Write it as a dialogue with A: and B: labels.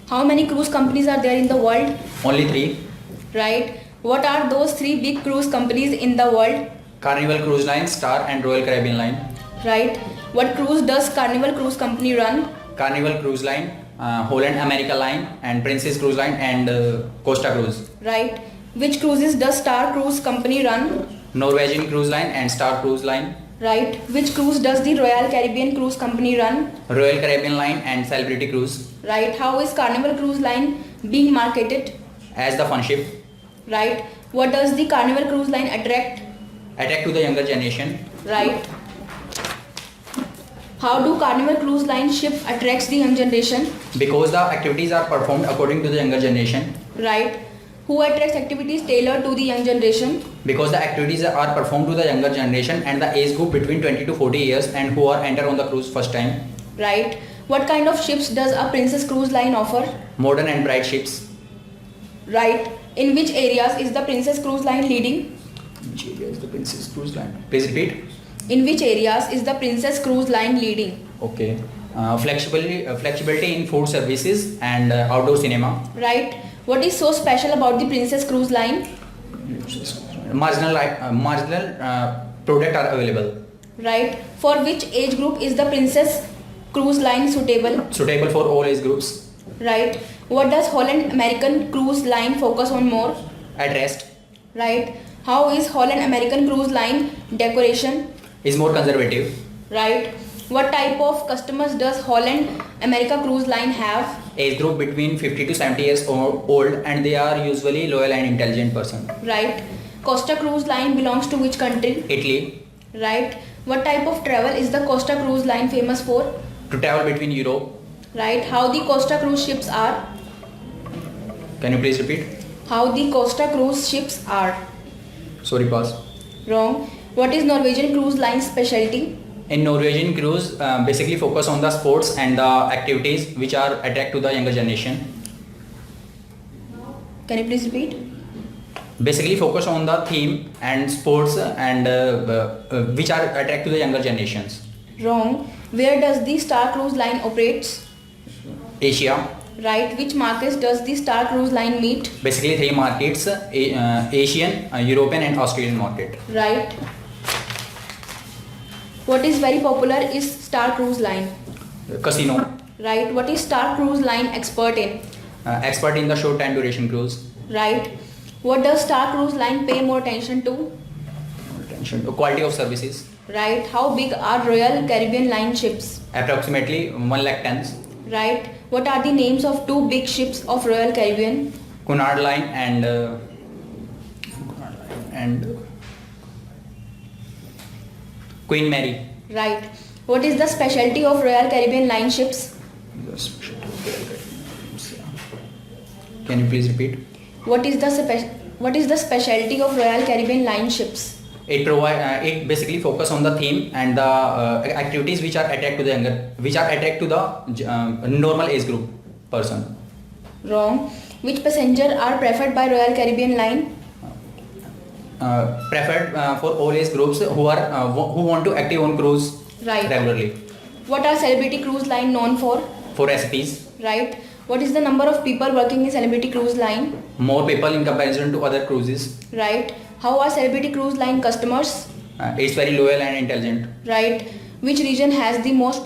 A: How many cruise companies are there in the world?
B: Only three.
A: Right. What are those three big cruise companies in the world?
B: Carnival Cruise Line, Star and Royal Caribbean Line.
A: Right. What cruise does Carnival Cruise Company run?
B: Carnival Cruise Line, Holland America Line and Princess Cruise Line and Costa Cruise.
A: Right. Which cruises does Star Cruise Company run?
B: Norwegian Cruise Line and Star Cruise Line.
A: Right. Which cruise does the Royal Caribbean Cruise Company run?
B: Royal Caribbean Line and Celebrity Cruise.
A: Right. How is Carnival Cruise Line being marketed?
B: As the fun ship.
A: Right. What does the Carnival Cruise Line attract?
B: Attract to the younger generation.
A: Right. How do Carnival Cruise Line ship attracts the young generation?
B: Because the activities are performed according to the younger generation.
A: Right. Who attracts activities tailored to the young generation?
B: Because the activities are performed to the younger generation and the age group between 20 to 40 years and who are enter on the cruise first time.
A: Right. What kind of ships does a Princess Cruise Line offer?
B: Modern and bright ships.
A: Right. In which areas is the Princess Cruise Line leading?
B: Which area is the Princess Cruise Line? Please repeat.
A: In which areas is the Princess Cruise Line leading?
B: Okay. Flexibility in food services and outdoor cinema.
A: Right. What is so special about the Princess Cruise Line?
B: Marginal product are available.
A: Right. For which age group is the Princess Cruise Line suitable?
B: Suitable for all age groups.
A: Right. What does Holland American Cruise Line focus on more?
B: At rest.
A: Right. How is Holland American Cruise Line decoration?
B: Is more conservative.
A: Right. What type of customers does Holland America Cruise Line have?
B: Age group between 50 to 70 years old and they are usually loyal and intelligent person.
A: Right. Costa Cruise Line belongs to which country?
B: Italy.
A: Right. What type of travel is the Costa Cruise Line famous for?
B: To travel between Europe.
A: Right. How the Costa cruise ships are?
B: Can you please repeat?
A: How the Costa cruise ships are?
B: Sorry, pause.
A: Wrong. What is Norwegian Cruise Line's specialty?
B: In Norwegian cruise, basically focus on the sports and the activities which are attract to the younger generation.
A: Can you please repeat?
B: Basically focus on the theme and sports and which are attract to the younger generations.
A: Wrong. Where does the Star Cruise Line operates?
B: Asia.
A: Right. Which markets does the Star Cruise Line meet?
B: Basically three markets, Asian, European and Australian market.
A: Right. What is very popular is Star Cruise Line.
B: Casino.
A: Right. What is Star Cruise Line expert in?
B: Expert in the short time duration cruise.
A: Right. What does Star Cruise Line pay more attention to?
B: Attention. Quality of services.
A: Right. How big are Royal Caribbean Line ships?
B: Approximately 1 lakh tons.
A: Right. What are the names of two big ships of Royal Caribbean?
B: Cunard Line and Queen Mary.
A: Right. What is the specialty of Royal Caribbean Line ships?
B: Can you please repeat?
A: What is the specialty of Royal Caribbean Line ships?
B: It basically focus on the theme and the activities which are attract to the younger, which are attract to the normal age group person.
A: Wrong. Which passenger are preferred by Royal Caribbean Line?
B: Preferred for all age groups who want to active on cruise
A: Right.
B: regularly.
A: What are Celebrity Cruise Line known for?
B: For recipes.
A: Right. What is the number of people working in Celebrity Cruise Line?
B: More people in comparison to other cruises.
A: Right. How are Celebrity Cruise Line customers?
B: It's very loyal and intelligent.
A: Right. Which region has the most